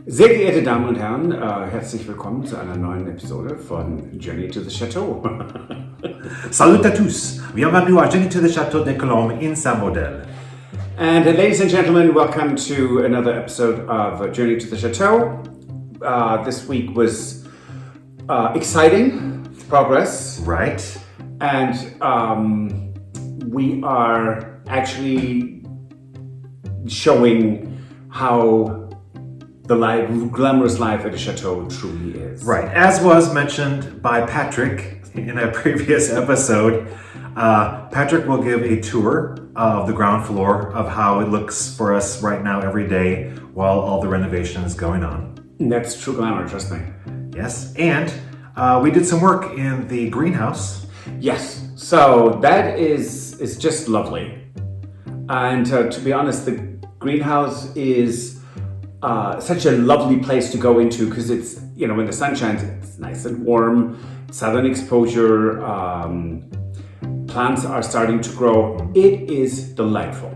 Sehr geehrte Damen und Herren, herzlich willkommen zu einer neuen Episode von Journey to the Chateau. Salut à tous! Bienvenue à Journey to the Château de Colombe in Saint-Baudel. And ladies and gentlemen, welcome to another episode of Journey to the Chateau. This week was exciting progress. Right. And we are actually showing how the glamorous life at a chateau truly is. Right. As was mentioned by Patrick in a previous episode, Patrick will give a tour of the ground floor of how it looks for us right now every day while all the renovation is going on. That's true glamour, trust me. Yes. And we did some work in the greenhouse. Yes. So that is just lovely. And to be honest, the greenhouse is such a lovely place to go into because it's, you know, when the sun shines, it's nice and warm, southern exposure, plants are starting to grow. It is delightful.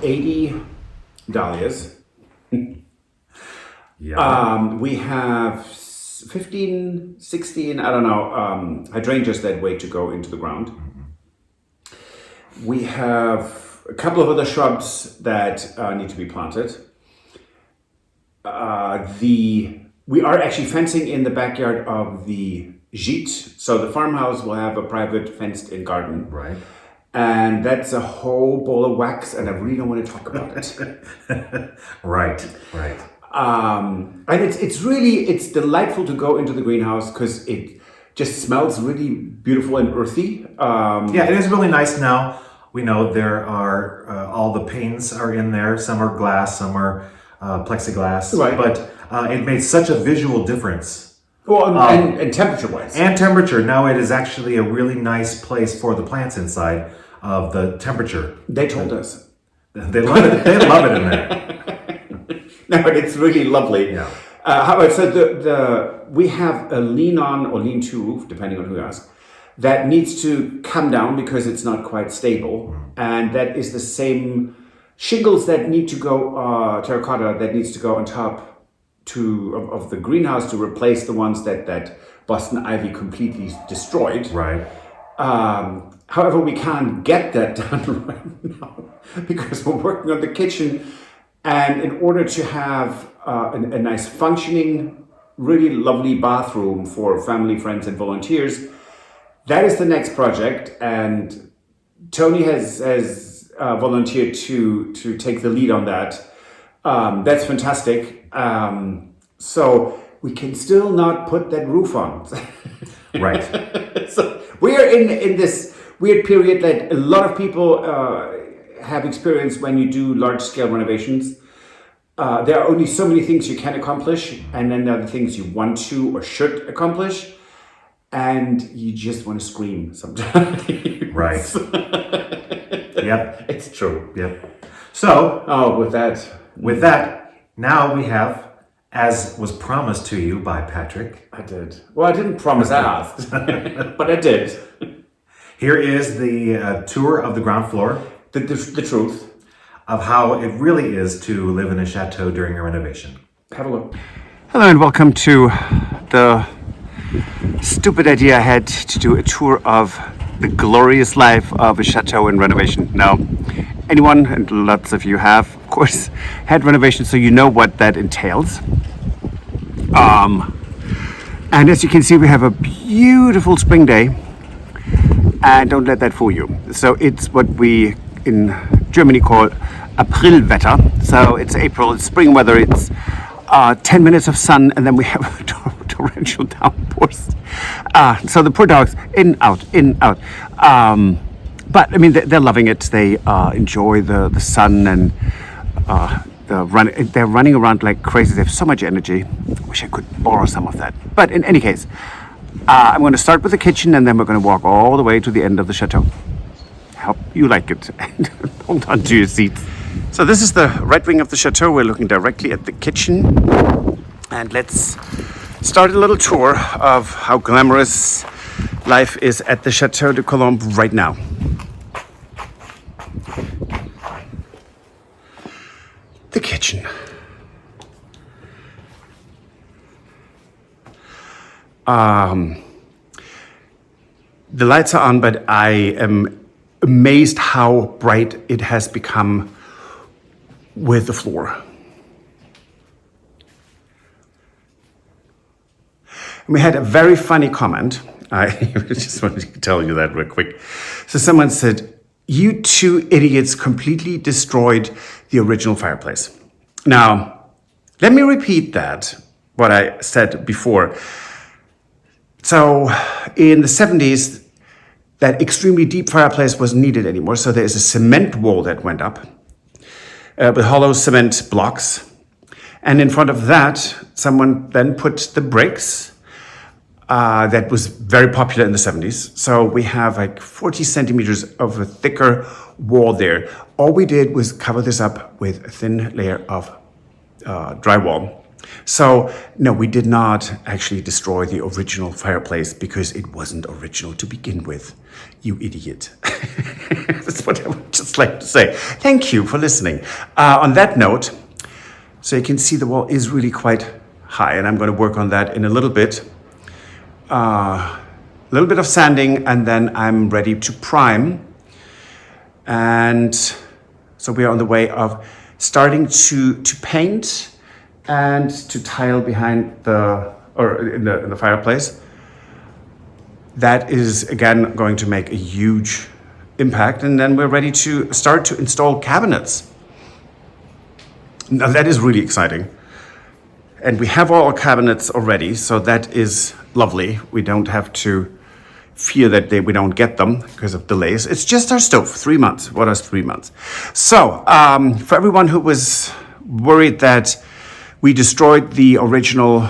80 dahlias. Yeah. We have 15, 16, I don't know, hydrangeas that wait to go into the ground. We have a couple of other shrubs that need to be planted. We are actually fencing in the backyard of the gîte. So the farmhouse will have a private fenced-in garden. Right. And that's a whole bowl of wax, and I really don't want to talk about it. Right. And it's delightful to go into the greenhouse because it just smells really beautiful and earthy. Yeah, it is really nice now. We know there are all the panes are in there. Some are glass, some are plexiglass. Right. But it made such a visual difference. Well, and temperature-wise. And temperature. Now it is actually a really nice place for the plants inside of the temperature. They told us. They love it. They love it in there. No, but it's really lovely. Yeah. However, so we have a lean-on or lean-to roof, depending on who you ask, that needs to come down because it's not quite stable, and that is the same shingles that need to go terracotta that needs to go on top of the greenhouse to replace the ones that Boston ivy completely destroyed. Right. However, we can't get that done right now because we're working on the kitchen. And in order to have a nice functioning, really lovely bathroom for family, friends, and volunteers, that is the next project. And Tony has volunteered to take the lead on that. That's fantastic. So we can still not put that roof on. Right. So we are in this weird period that a lot of people have experienced when you do large-scale renovations. There are only so many things you can accomplish, and then there are the things you want to or should accomplish, and you just want to scream sometimes. Right. Yep. It's true. Yep. So, with that, now we have, as was promised to you by Patrick. I did. Well, I didn't promise I asked, but I did. Here is the tour of the ground floor. The truth. Of how it really is to live in a chateau during a renovation. Have a look. Hello and welcome to the stupid idea I had to do a tour of the glorious life of a chateau in renovation. Now, anyone, and lots of you have, of course, had renovations, so you know what that entails. And as you can see, we have a beautiful spring day, and don't let that fool you. So it's what we in Germany call Aprilwetter. So it's April, it's spring weather, it's 10 minutes of sun, and then we have torrential downpours. So the poor dogs, in, out. But I mean, they're loving it. They enjoy the sun, and they're running around like crazy. They have so much energy. Wish I could borrow some of that. But in any case, I'm going to start with the kitchen, and then we're going to walk all the way to the end of the chateau. Hope you like it. Hold on to your seats. So this is the right wing of the chateau. We're looking directly at the kitchen. And let's start a little tour of how glamorous life is at the Château de Colombe right now. The kitchen. The lights are on, but I am amazed how bright it has become with the floor. And we had a very funny comment. I just wanted to tell you that real quick. So someone said, "You two idiots completely destroyed the original fireplace." Now, let me repeat that, what I said before. So in the 70s, that extremely deep fireplace wasn't needed anymore. So there's a cement wall that went up with hollow cement blocks. And in front of that, someone then put the bricks that was very popular in the 70s. So we have like 40 centimeters of a thicker wall there. All we did was cover this up with a thin layer of drywall. So, no, we did not actually destroy the original fireplace because it wasn't original to begin with. You idiot. That's what I would just like to say. Thank you for listening. On that note, so you can see the wall is really quite high, and I'm going to work on that in a little bit. A little bit of sanding, and then I'm ready to prime. And so we are on the way of starting to paint and to tile behind in the fireplace. That is again going to make a huge impact, and then we're ready to start to install cabinets. Now that is really exciting. And we have all our cabinets already, so that is lovely. We don't have to fear that we don't get them because of delays. It's just our stove, 3 months. What is 3 months? So, for everyone who was worried that we destroyed the original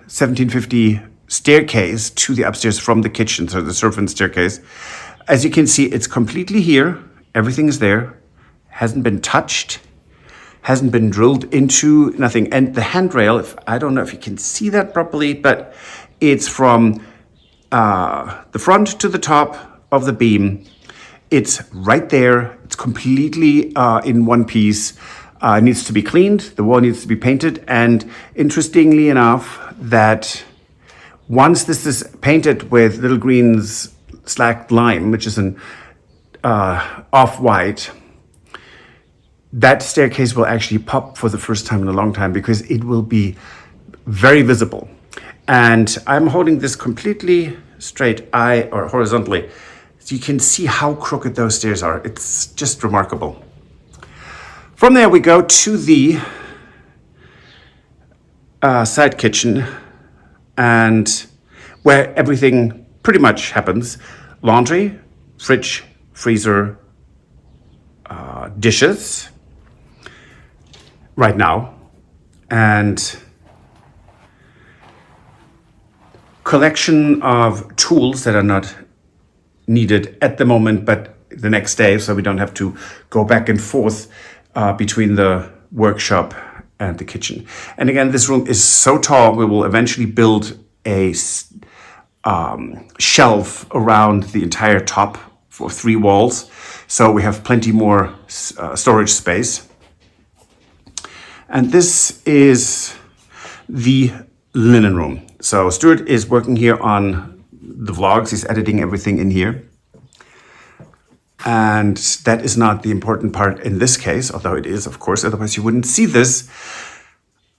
1750 staircase to the upstairs from the kitchen, so the servant staircase, as you can see, it's completely here. Everything is there, hasn't been touched, hasn't been drilled into, nothing. And the handrail, I don't know if you can see that properly, but it's from the front to the top of the beam. It's right there. It's completely in one piece. It needs to be cleaned. The wall needs to be painted. And interestingly enough, that once this is painted with little greens slacked lime, which is an off-white, that staircase will actually pop for the first time in a long time because it will be very visible. And I'm holding this completely straight or horizontally, so you can see how crooked those stairs are. It's just remarkable. From there we go to the side kitchen, and where everything pretty much happens. Laundry, fridge, freezer, dishes right now, and collection of tools that are not needed at the moment, but the next day, so we don't have to go back and forth between the workshop and the kitchen. And again, this room is so tall, we will eventually build a shelf around the entire top for 3 walls. So we have plenty more storage space. And this is the linen room. So Stuart is working here on the vlogs. He's editing everything in here. And that is not the important part in this case, although it is, of course, otherwise you wouldn't see this.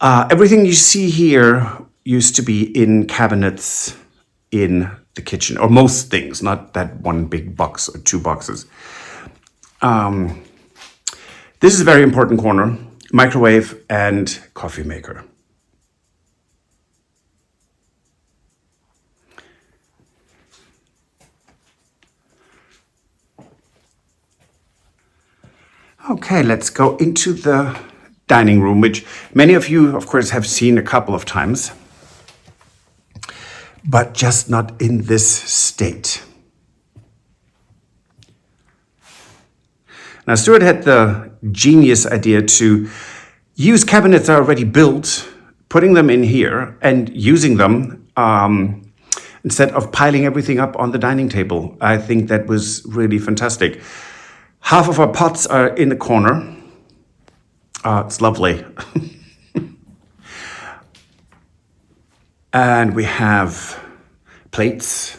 Everything you see here used to be in cabinets in the kitchen, or most things, not that one big box or 2 boxes. This is a very important corner, microwave and coffee maker. Okay, let's go into the dining room, which many of you, of course, have seen a couple of times, but just not in this state. Now, Stuart had the genius idea to use cabinets that are already built, putting them in here and using them instead of piling everything up on the dining table. I think that was really fantastic. Half of our pots are in the corner. It's lovely. And we have plates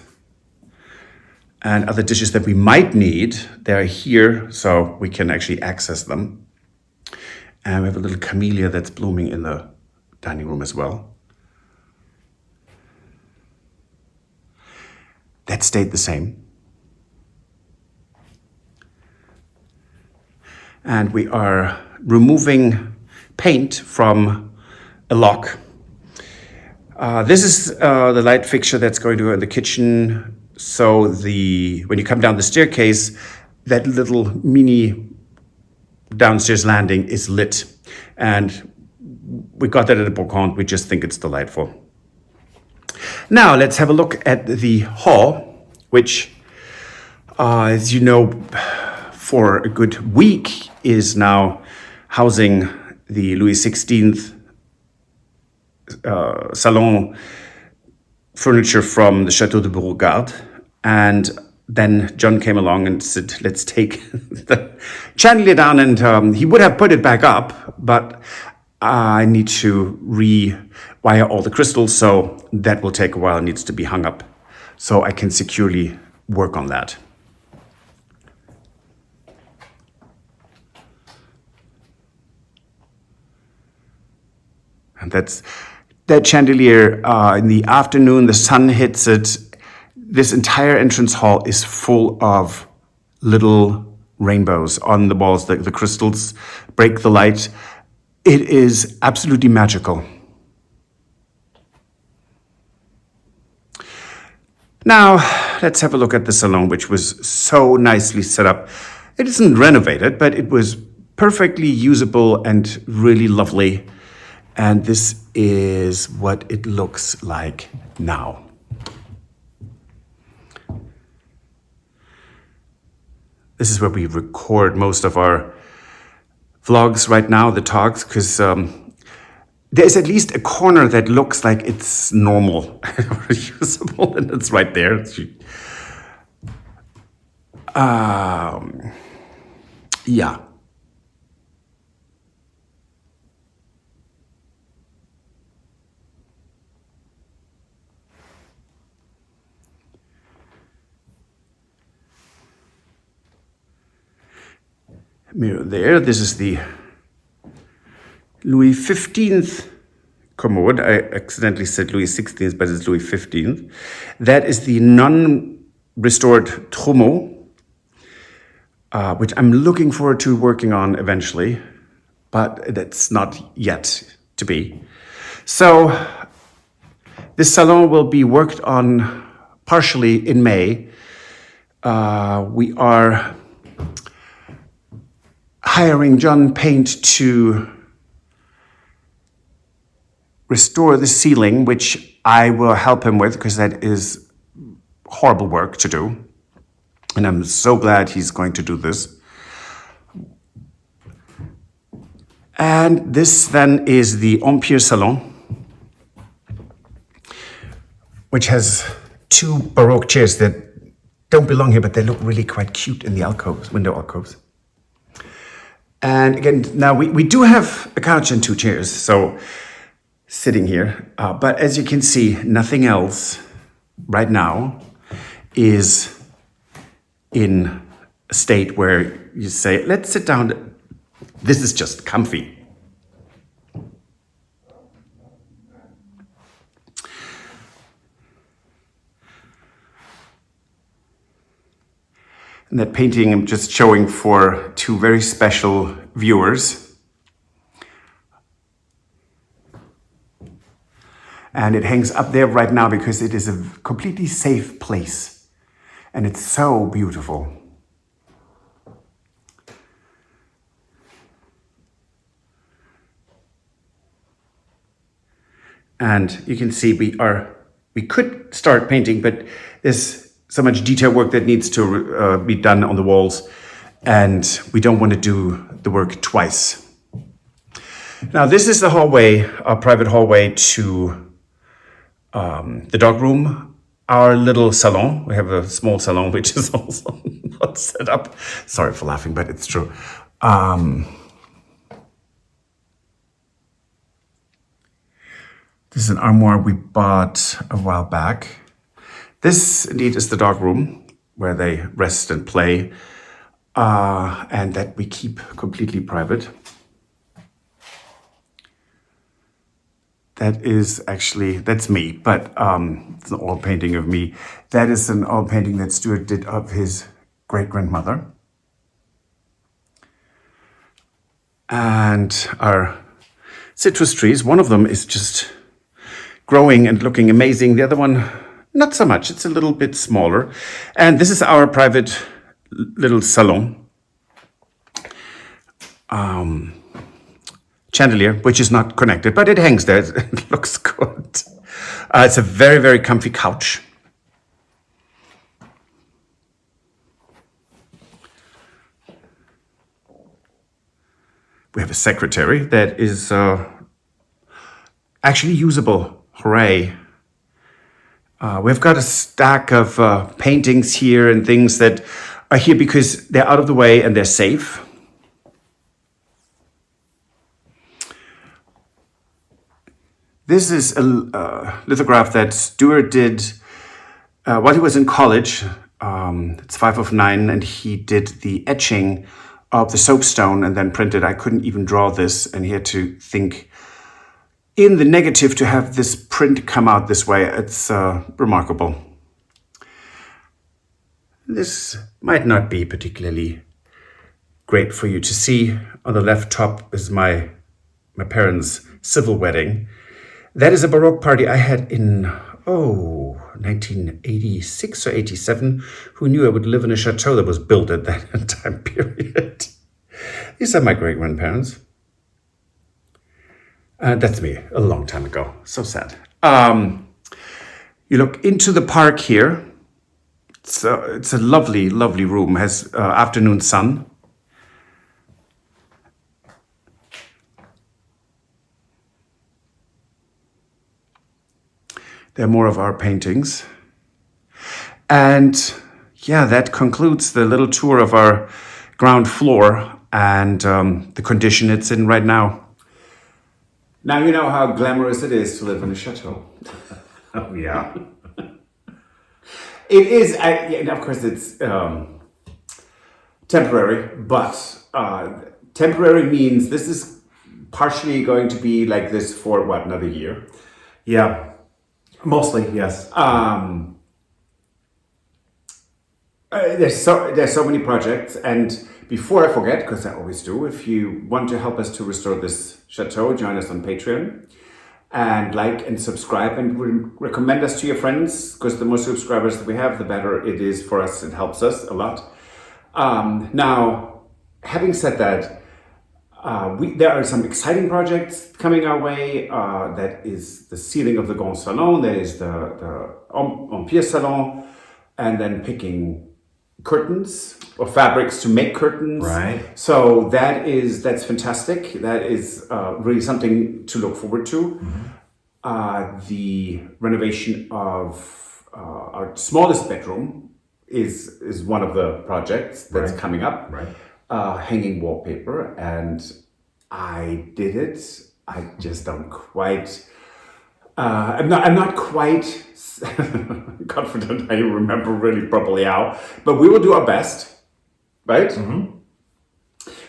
and other dishes that we might need. They're here, so we can actually access them. And we have a little camellia that's blooming in the dining room as well. That stayed the same. And we are removing paint from a lock. This is the light fixture that's going to go in the kitchen. So when you come down the staircase, that little mini downstairs landing is lit. And we got that at a Bocante. We just think it's delightful. Now let's have a look at the hall, which, as you know, for a good week is now housing the Louis XVI salon furniture from the Château de Colombe, and then John came along and said, let's take the chandelier down, and he would have put it back up, but I need to rewire all the crystals, so that will take a while. It needs to be hung up so I can securely work on that. And that chandelier in the afternoon, the sun hits it. This entire entrance hall is full of little rainbows on the walls. The crystals break the light. It is absolutely magical. Now, let's have a look at the salon, which was so nicely set up. It isn't renovated, but it was perfectly usable and really lovely. And this is what it looks like now. This is where we record most of our vlogs right now, the talks, because there's at least a corner that looks like it's normal or usable, and it's right there. Yeah. Mirror there. This is the Louis XV commode. I accidentally said Louis XVI, but it's Louis XV. That is the non-restored Trumeau, which I'm looking forward to working on eventually, but that's not yet to be. So this salon will be worked on partially in May. We are hiring John Paint to restore the ceiling, which I will help him with because that is horrible work to do. And I'm so glad he's going to do this. And this then is the Empire Salon, which has two Baroque chairs that don't belong here, but they look really quite cute in the alcoves, window alcoves. And again, now we do have a couch and two chairs, so sitting here. But as you can see, nothing else right now is in a state where you say, let's sit down. This is just comfy. And that painting I'm just showing for two very special viewers. And it hangs up there right now because it is a completely safe place. And it's so beautiful. And you can see we could start painting, but there's so much detail work that needs to be done on the walls, and we don't want to do the work twice. Now this is the hallway, our private hallway to the dog room, our little salon. We have a small salon which is also not set up. Sorry for laughing, but it's true. This is an armoire we bought a while back. This indeed is the dog room where they rest and play, and that we keep completely private. That is actually, that's me, but it's an oil painting of me. That is an oil painting that Stuart did of his great-grandmother. And our citrus trees, one of them is just growing and looking amazing. The other one, not so much. It's a little bit smaller. And this is our private little salon. Chandelier, which is not connected, but it hangs there. It looks good. It's a very, very comfy couch. We have a secretary that is actually usable. Hooray. We've got a stack of paintings here and things that are here because they're out of the way and they're safe. This is a lithograph that Stuart did while he was in college. It's 5 of 9, and he did the etching of the soapstone and then printed. I couldn't even draw this, and he had to think in the negative to have this print come out this way. It's remarkable. This might not be particularly great for you to see. On the left top is my parents' civil wedding. That is a Baroque party I had in, 1986 or 87. Who knew I would live in a chateau that was built at that time period? These are my great-grandparents. That's me, a long time ago. So sad. You look into the park here. It's a lovely, lovely room. It has afternoon sun. There are more of our paintings. And yeah, that concludes the little tour of our ground floor and the condition it's in right now. Now you know how glamorous it is to live in a chateau. Oh, yeah. It is, and of course it's temporary, but temporary means this is partially going to be like this for another year? Yeah. Mostly, yes. There's so many projects, and before I forget, because I always do, if you want to help us to restore this chateau, join us on Patreon and like and subscribe and recommend us to your friends, because the more subscribers that we have, the better it is for us. It helps us a lot. Now, having said that, there are some exciting projects coming our way. That is the ceiling of the Grand Salon, that is the Empire Salon, and then picking curtains or fabrics to make curtains. Right. So that's fantastic. That is really something to look forward to. Mm-hmm. The renovation of our smallest bedroom is one of the projects that's coming up. Right. Hanging wallpaper, and I did it. I just don't quite. I'm not quite confident I remember really properly how, but we will do our best, right? Mm-hmm.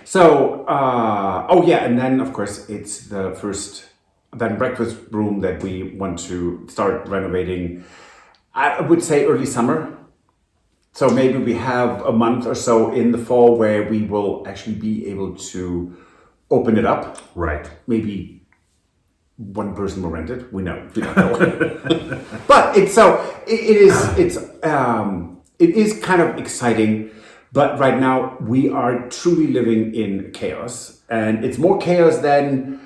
So, and then of course it's the first bed and breakfast room that we want to start renovating. I would say early summer. So maybe we have a month or so in the fall where we will actually be able to open it up. Right. Maybe one person will rent it. We don't know. But it is kind of exciting. But right now we are truly living in chaos, and it's more chaos than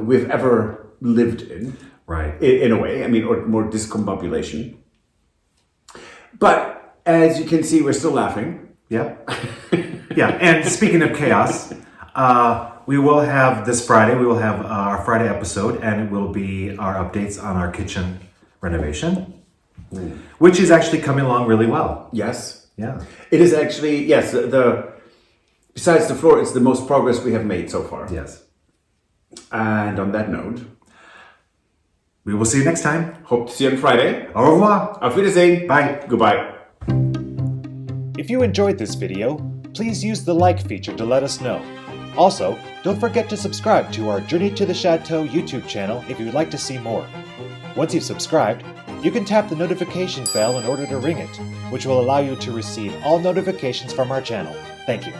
we've ever lived in. Right. In a way, I mean, or more discombobulation. But as you can see, we're still laughing. Yeah. Yeah. And speaking of chaos, we will have this Friday, our Friday episode, and it will be our updates on our kitchen renovation, which is actually coming along really well. Yes. Yeah. It is actually, yes, besides the floor, it's the most progress we have made so far. Yes. And on that note, we will see you next time. Hope to see you on Friday. Au revoir. Auf Wiedersehen. Bye. Goodbye. If you enjoyed this video, please use the like feature to let us know. Also, don't forget to subscribe to our Journey to the Chateau YouTube channel if you would like to see more. Once you've subscribed, you can tap the notification bell in order to ring it, which will allow you to receive all notifications from our channel. Thank you.